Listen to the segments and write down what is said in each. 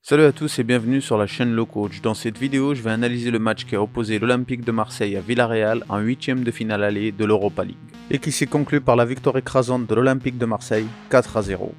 Salut à tous et bienvenue sur la chaîne Le Coach. Dans cette vidéo, je vais analyser le match qui a opposé l'Olympique de Marseille à Villarreal en 8e de finale aller de l'Europa League et qui s'est conclu par la victoire écrasante de l'Olympique de Marseille 4-0.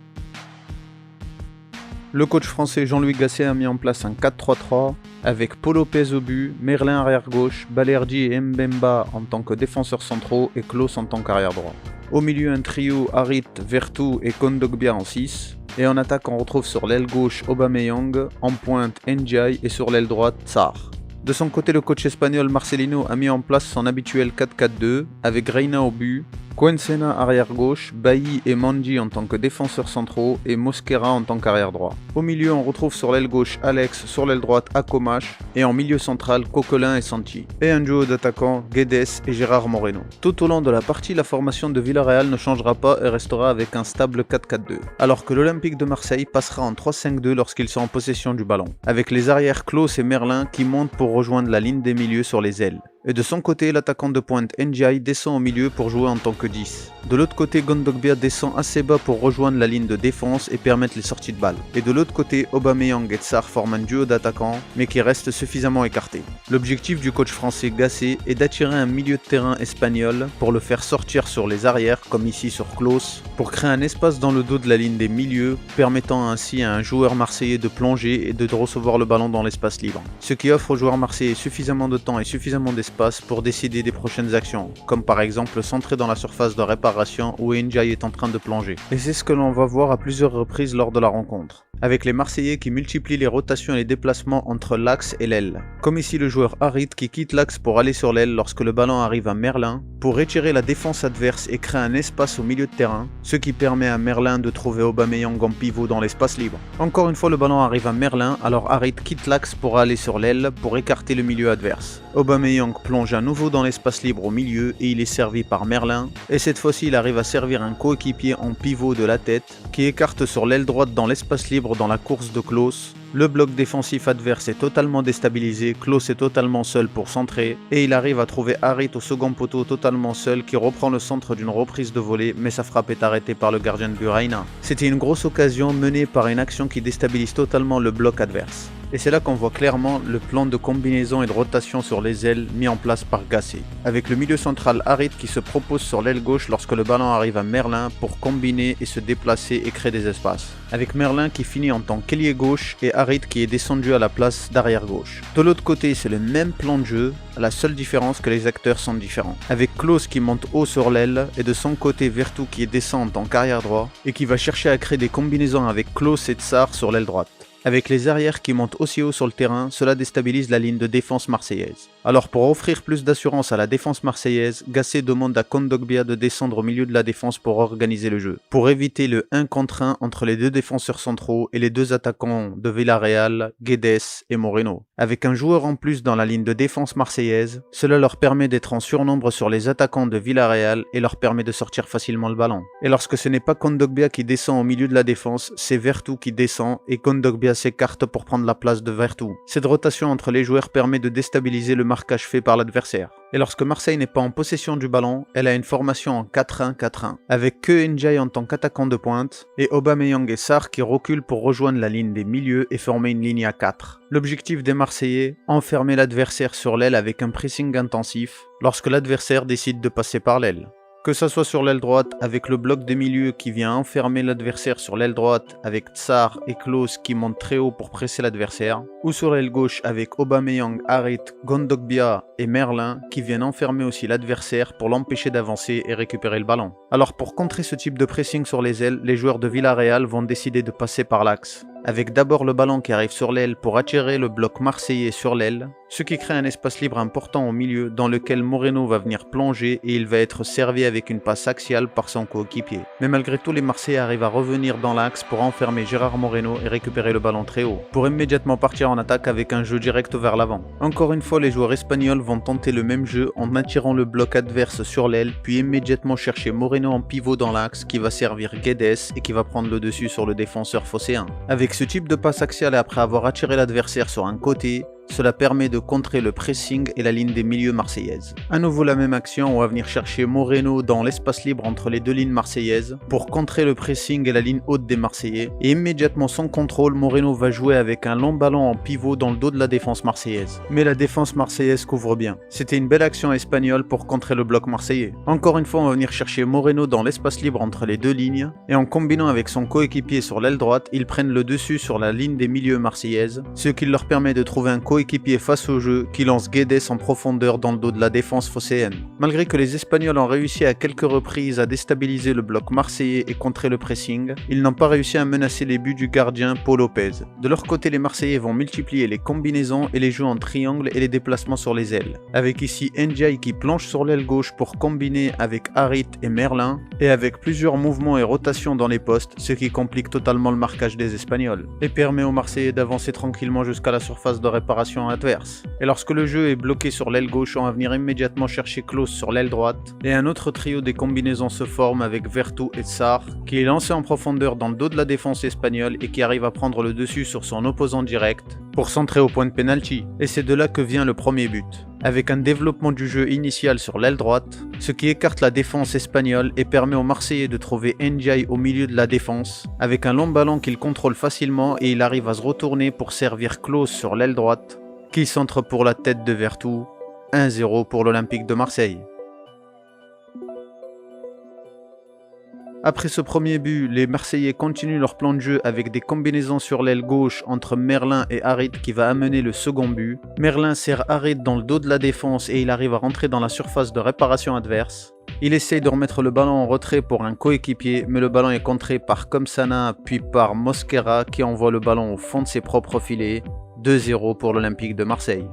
Le coach français Jean-Louis Gasset a mis en place un 4-3-3 avec Paul Lopez au but, Merlin arrière gauche, Balerdi et Mbemba en tant que défenseurs centraux et Klose en tant qu'arrière droit. Au milieu un trio Harit, Vertu et Kondogbia en 6. Et en attaque on retrouve sur l'aile gauche Aubameyang, en pointe Ndiaye et sur l'aile droite Sarr. De son côté, le coach espagnol Marcelino a mis en place son habituel 4-4-2 avec Reina au but, Coensena arrière gauche, Bailly et Mandy en tant que défenseurs centraux et Mosquera en tant qu'arrière droit. Au milieu, on retrouve sur l'aile gauche Alex, sur l'aile droite Akomash et en milieu central Coquelin et Santi. Et un duo d'attaquants Guedes et Gérard Moreno. Tout au long de la partie, la formation de Villarreal ne changera pas et restera avec un stable 4-4-2. Alors que l'Olympique de Marseille passera en 3-5-2 lorsqu'ils sont en possession du ballon. Avec les arrières Klose et Merlin qui montent pour rejoindre la ligne des milieux sur les ailes. Et de son côté, l'attaquant de pointe Ndiaye descend au milieu pour jouer en tant que 10. De l'autre côté, Kondogbia descend assez bas pour rejoindre la ligne de défense et permettre les sorties de balles. Et de l'autre côté, Aubameyang et Sarr forment un duo d'attaquants, mais qui reste suffisamment écarté. L'objectif du coach français Gasset est d'attirer un milieu de terrain espagnol pour le faire sortir sur les arrières, comme ici sur Klose, pour créer un espace dans le dos de la ligne des milieux, permettant ainsi à un joueur marseillais de plonger et de recevoir le ballon dans l'espace libre. Ce qui offre aux joueurs marseillais suffisamment de temps et suffisamment d'espace pour décider des prochaines actions, comme par exemple centrer dans la surface de réparation où Ndiaye est en train de plonger. Et c'est ce que l'on va voir à plusieurs reprises lors de la rencontre, avec les Marseillais qui multiplient les rotations et les déplacements entre l'axe et l'aile. Comme ici le joueur Harit qui quitte l'axe pour aller sur l'aile lorsque le ballon arrive à Merlin, pour étirer la défense adverse et créer un espace au milieu de terrain, ce qui permet à Merlin de trouver Aubameyang en pivot dans l'espace libre. Encore une fois le ballon arrive à Merlin, alors Harit quitte l'axe pour aller sur l'aile pour écarter le milieu adverse. Aubameyang plonge à nouveau dans l'espace libre au milieu et il est servi par Merlin, et cette fois-ci il arrive à servir un coéquipier en pivot de la tête qui écarte sur l'aile droite dans l'espace libre dans la course de Klose. Le bloc défensif adverse est totalement déstabilisé, Klose est totalement seul pour centrer et il arrive à trouver Harit au second poteau totalement seul qui reprend le centre d'une reprise de volée mais sa frappe est arrêtée par le gardien de but Reina. C'était une grosse occasion menée par une action qui déstabilise totalement le bloc adverse. Et c'est là qu'on voit clairement le plan de combinaison et de rotation sur les ailes mis en place par Gasset. Avec le milieu central Harit qui se propose sur l'aile gauche lorsque le ballon arrive à Merlin pour combiner et se déplacer et créer des espaces. Avec Merlin qui finit en tant qu'ailier gauche et Harit qui est descendu à la place d'arrière gauche. De l'autre côté, c'est le même plan de jeu, la seule différence que les acteurs sont différents. Avec Klose qui monte haut sur l'aile et de son côté Vertu qui descend en tant qu'arrière droit et qui va chercher à créer des combinaisons avec Klose et Sarr sur l'aile droite. Avec les arrières qui montent aussi haut sur le terrain, cela déstabilise la ligne de défense marseillaise. Alors pour offrir plus d'assurance à la défense marseillaise, Gasset demande à Kondogbia de descendre au milieu de la défense pour organiser le jeu, pour éviter le 1 contre 1 entre les deux défenseurs centraux et les deux attaquants de Villarreal, Guedes et Moreno. Avec un joueur en plus dans la ligne de défense marseillaise, cela leur permet d'être en surnombre sur les attaquants de Villarreal et leur permet de sortir facilement le ballon. Et lorsque ce n'est pas Kondogbia qui descend au milieu de la défense, c'est Vertu qui descend et Kondogbia s'écarte pour prendre la place de Vertu. Cette rotation entre les joueurs permet de déstabiliser le marquage fait par l'adversaire. Et lorsque Marseille n'est pas en possession du ballon, elle a une formation en 4-1-4-1, avec que Ndiaye en tant qu'attaquant de pointe, et Aubameyang et Sarr qui reculent pour rejoindre la ligne des milieux et former une ligne à 4. L'objectif des Marseillais, enfermer l'adversaire sur l'aile avec un pressing intensif, lorsque l'adversaire décide de passer par l'aile. Que ça soit sur l'aile droite avec le bloc des milieux qui vient enfermer l'adversaire sur l'aile droite avec Sarr et Klose qui montent très haut pour presser l'adversaire, ou sur l'aile gauche avec Aubameyang, Harit, Kondogbia et Merlin qui viennent enfermer aussi l'adversaire pour l'empêcher d'avancer et récupérer le ballon. Alors pour contrer ce type de pressing sur les ailes, les joueurs de Villarreal vont décider de passer par l'axe, avec d'abord le ballon qui arrive sur l'aile pour attirer le bloc marseillais sur l'aile, ce qui crée un espace libre important au milieu dans lequel Moreno va venir plonger et il va être servi avec une passe axiale par son coéquipier. Mais malgré tout, les Marseillais arrivent à revenir dans l'axe pour enfermer Gérard Moreno et récupérer le ballon très haut, pour immédiatement partir en attaque avec un jeu direct vers l'avant. Encore une fois, les joueurs espagnols vont tenter le même jeu en attirant le bloc adverse sur l'aile, puis immédiatement chercher Moreno en pivot dans l'axe qui va servir Guedes et qui va prendre le dessus sur le défenseur phocéen. Avec ce type de passe axiale et après avoir attiré l'adversaire sur un côté, Cela permet de contrer le pressing et la ligne des milieux marseillaises. À nouveau la même action, on va venir chercher Moreno dans l'espace libre entre les deux lignes marseillaises pour contrer le pressing et la ligne haute des Marseillais. Et immédiatement sans contrôle, Moreno va jouer avec un long ballon en pivot dans le dos de la défense marseillaise. Mais la défense marseillaise couvre bien. C'était une belle action espagnole pour contrer le bloc marseillais. Encore une fois, on va venir chercher Moreno dans l'espace libre entre les deux lignes et en combinant avec son coéquipier sur l'aile droite, ils prennent le dessus sur la ligne des milieux marseillaises, ce qui leur permet de trouver un coéquipier face au jeu qui lance Guedes en profondeur dans le dos de la défense phocéenne. Malgré que les Espagnols ont réussi à quelques reprises à déstabiliser le bloc marseillais et contrer le pressing, ils n'ont pas réussi à menacer les buts du gardien Pau Lopez. De leur côté, les Marseillais vont multiplier les combinaisons et les jeux en triangle et les déplacements sur les ailes, avec ici Ndiaye qui planche sur l'aile gauche pour combiner avec Harit et Merlin, et avec plusieurs mouvements et rotations dans les postes, ce qui complique totalement le marquage des Espagnols, et permet aux Marseillais d'avancer tranquillement jusqu'à la surface de réparation adverse. Et lorsque le jeu est bloqué sur l'aile gauche, on va venir immédiatement chercher Klose sur l'aile droite, et un autre trio des combinaisons se forme avec Vertu et Sarr, qui est lancé en profondeur dans le dos de la défense espagnole et qui arrive à prendre le dessus sur son opposant direct pour centrer au point de penalty. Et c'est de là que vient le premier but, avec un développement du jeu initial sur l'aile droite, ce qui écarte la défense espagnole et permet aux Marseillais de trouver Ndiaye au milieu de la défense, avec un long ballon qu'il contrôle facilement et il arrive à se retourner pour servir Klose sur l'aile droite, qui centre pour la tête de Vertu. 1-0 pour l'Olympique de Marseille. Après ce premier but, les Marseillais continuent leur plan de jeu avec des combinaisons sur l'aile gauche entre Merlin et Harit qui va amener le second but. Merlin sert Harit dans le dos de la défense et il arrive à rentrer dans la surface de réparation adverse. Il essaye de remettre le ballon en retrait pour un coéquipier, mais le ballon est contré par Komsana puis par Mosquera qui envoie le ballon au fond de ses propres filets. 2-0 pour l'Olympique de Marseille.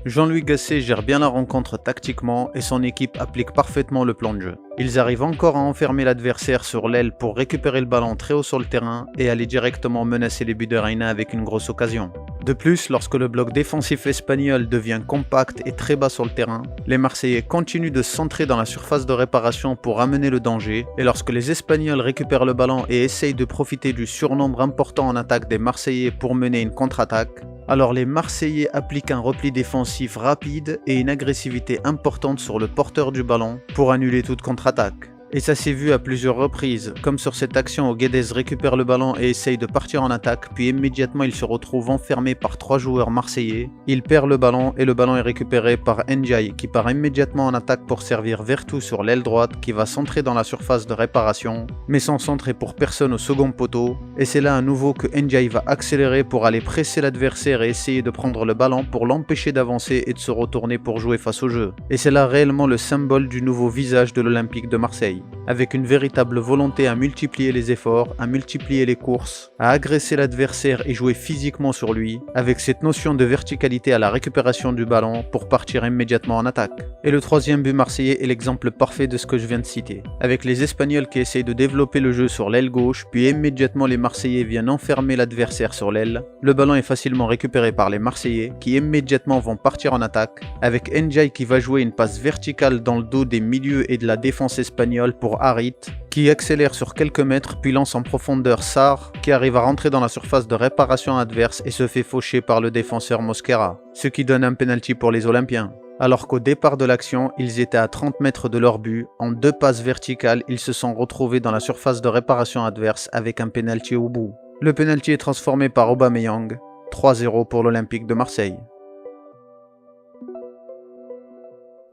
Jean-Louis Gasset gère bien la rencontre tactiquement et son équipe applique parfaitement le plan de jeu. Ils arrivent encore à enfermer l'adversaire sur l'aile pour récupérer le ballon très haut sur le terrain et aller directement menacer les buts de Reina avec une grosse occasion. De plus, lorsque le bloc défensif espagnol devient compact et très bas sur le terrain, les Marseillais continuent de se centrer dans la surface de réparation pour amener le danger, et lorsque les Espagnols récupèrent le ballon et essayent de profiter du surnombre important en attaque des Marseillais pour mener une contre-attaque, alors les Marseillais appliquent un repli défensif rapide et une agressivité importante sur le porteur du ballon pour annuler toute contre-attaque. Et ça s'est vu à plusieurs reprises, comme sur cette action où Guedes récupère le ballon et essaye de partir en attaque, puis immédiatement il se retrouve enfermé par 3 joueurs marseillais. Il perd le ballon et le ballon est récupéré par Ndiaye qui part immédiatement en attaque pour servir Vertu sur l'aile droite qui va centrer dans la surface de réparation, mais son centre est pour personne au second poteau. Et c'est là à nouveau que Ndiaye va accélérer pour aller presser l'adversaire et essayer de prendre le ballon pour l'empêcher d'avancer et de se retourner pour jouer face au jeu. Et c'est là réellement le symbole du nouveau visage de l'Olympique de Marseille, avec une véritable volonté à multiplier les efforts, à multiplier les courses, à agresser l'adversaire et jouer physiquement sur lui, avec cette notion de verticalité à la récupération du ballon pour partir immédiatement en attaque. Et le troisième but marseillais est l'exemple parfait de ce que je viens de citer, avec les Espagnols qui essayent de développer le jeu sur l'aile gauche, puis immédiatement les Marseillais viennent enfermer l'adversaire sur l'aile. Le ballon est facilement récupéré par les Marseillais qui immédiatement vont partir en attaque, avec Ndiaye qui va jouer une passe verticale dans le dos des milieux et de la défense espagnole pour Harit, qui accélère sur quelques mètres puis lance en profondeur Sarr, qui arrive à rentrer dans la surface de réparation adverse et se fait faucher par le défenseur Mosquera, ce qui donne un penalty pour les Olympiens. Alors qu'au départ de l'action, ils étaient à 30 mètres de leur but, en 2 passes verticales, ils se sont retrouvés dans la surface de réparation adverse avec un penalty au bout. Le penalty est transformé par Aubameyang, 3-0 pour l'Olympique de Marseille.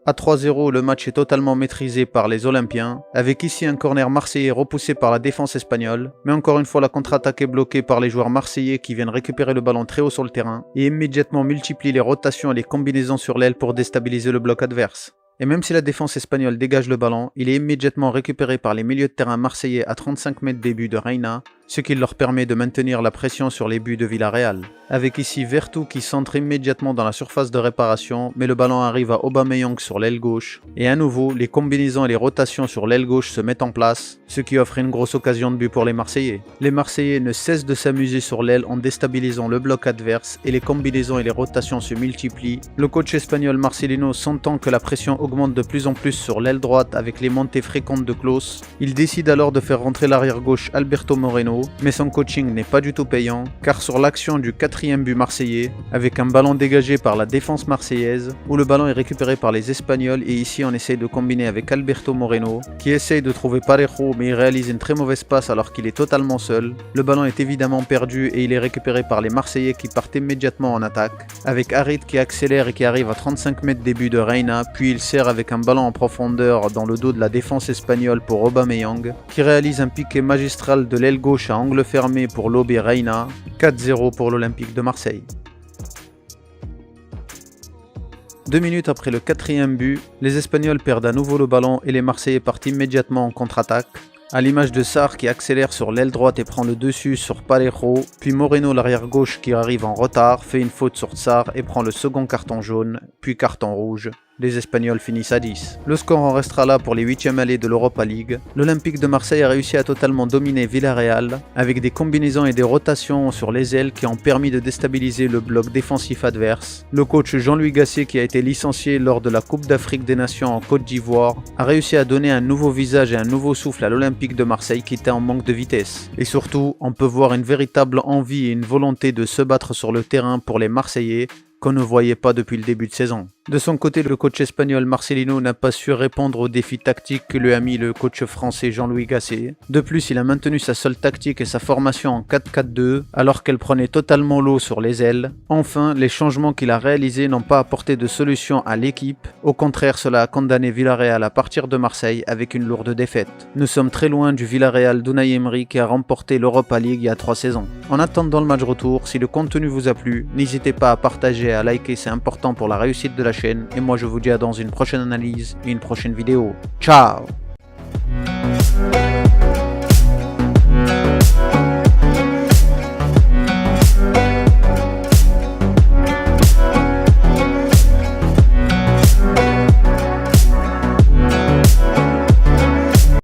À 3-0, le match est totalement maîtrisé par les Olympiens, avec ici un corner marseillais repoussé par la défense espagnole, mais encore une fois la contre-attaque est bloquée par les joueurs marseillais qui viennent récupérer le ballon très haut sur le terrain et immédiatement multiplient les rotations et les combinaisons sur l'aile pour déstabiliser le bloc adverse. Et même si la défense espagnole dégage le ballon, il est immédiatement récupéré par les milieux de terrain marseillais à 35 mètres des buts de Reina, ce qui leur permet de maintenir la pression sur les buts de Villarreal. Avec ici Vertu qui centre immédiatement dans la surface de réparation, mais le ballon arrive à Aubameyang sur l'aile gauche, et à nouveau, les combinaisons et les rotations sur l'aile gauche se mettent en place, ce qui offre une grosse occasion de but pour les Marseillais. Les Marseillais ne cessent de s'amuser sur l'aile en déstabilisant le bloc adverse, et les combinaisons et les rotations se multiplient. Le coach espagnol Marcelino sentant que la pression augmente de plus en plus sur l'aile droite avec les montées fréquentes de Klose, il décide alors de faire rentrer l'arrière gauche Alberto Moreno, Moreno, mais son coaching n'est pas du tout payant, car sur l'action du 4e but marseillais, avec un ballon dégagé par la défense marseillaise, où le ballon est récupéré par les Espagnols et ici on essaye de combiner avec Alberto Moreno, qui essaye de trouver Parejo mais il réalise une très mauvaise passe alors qu'il est totalement seul. Le ballon est évidemment perdu et il est récupéré par les Marseillais qui partent immédiatement en attaque, avec Harit qui accélère et qui arrive à 35 mètres des buts de Reina, puis il sert avec un ballon en profondeur dans le dos de la défense espagnole pour Aubameyang, qui réalise un piqué magistral de l'aile gauche à angle fermé pour lober Reina, 4-0 pour l'Olympique de Marseille. 2 minutes après le 4e but, les Espagnols perdent à nouveau le ballon et les Marseillais partent immédiatement en contre-attaque, à l'image de Sarr qui accélère sur l'aile droite et prend le dessus sur Parejo, puis Moreno l'arrière gauche qui arrive en retard, fait une faute sur Sarr et prend le second carton jaune, puis carton rouge. Les Espagnols finissent à 10. Le score en restera là pour les 8e allées de l'Europa League. L'Olympique de Marseille a réussi à totalement dominer Villarreal avec des combinaisons et des rotations sur les ailes qui ont permis de déstabiliser le bloc défensif adverse. Le coach Jean-Louis Gasset, qui a été licencié lors de la Coupe d'Afrique des Nations en Côte d'Ivoire, a réussi à donner un nouveau visage et un nouveau souffle à l'Olympique de Marseille qui était en manque de vitesse. Et surtout, on peut voir une véritable envie et une volonté de se battre sur le terrain pour les Marseillais qu'on ne voyait pas depuis le début de saison. De son côté, le coach espagnol Marcelino n'a pas su répondre aux défis tactiques que lui a mis le coach français Jean-Louis Gasset. De plus, il a maintenu sa seule tactique et sa formation en 4-4-2, alors qu'elle prenait totalement l'eau sur les ailes. Enfin, les changements qu'il a réalisés n'ont pas apporté de solution à l'équipe. Au contraire, cela a condamné Villarreal à partir de Marseille avec une lourde défaite. Nous sommes très loin du Villarreal d'Unai Emery qui a remporté l'Europa League il y a 3 saisons. En attendant le match retour, si le contenu vous a plu, n'hésitez pas à partager et à liker, c'est important pour la réussite de la chaîne. Et moi je vous dis à dans une prochaine analyse et une prochaine vidéo. Ciao!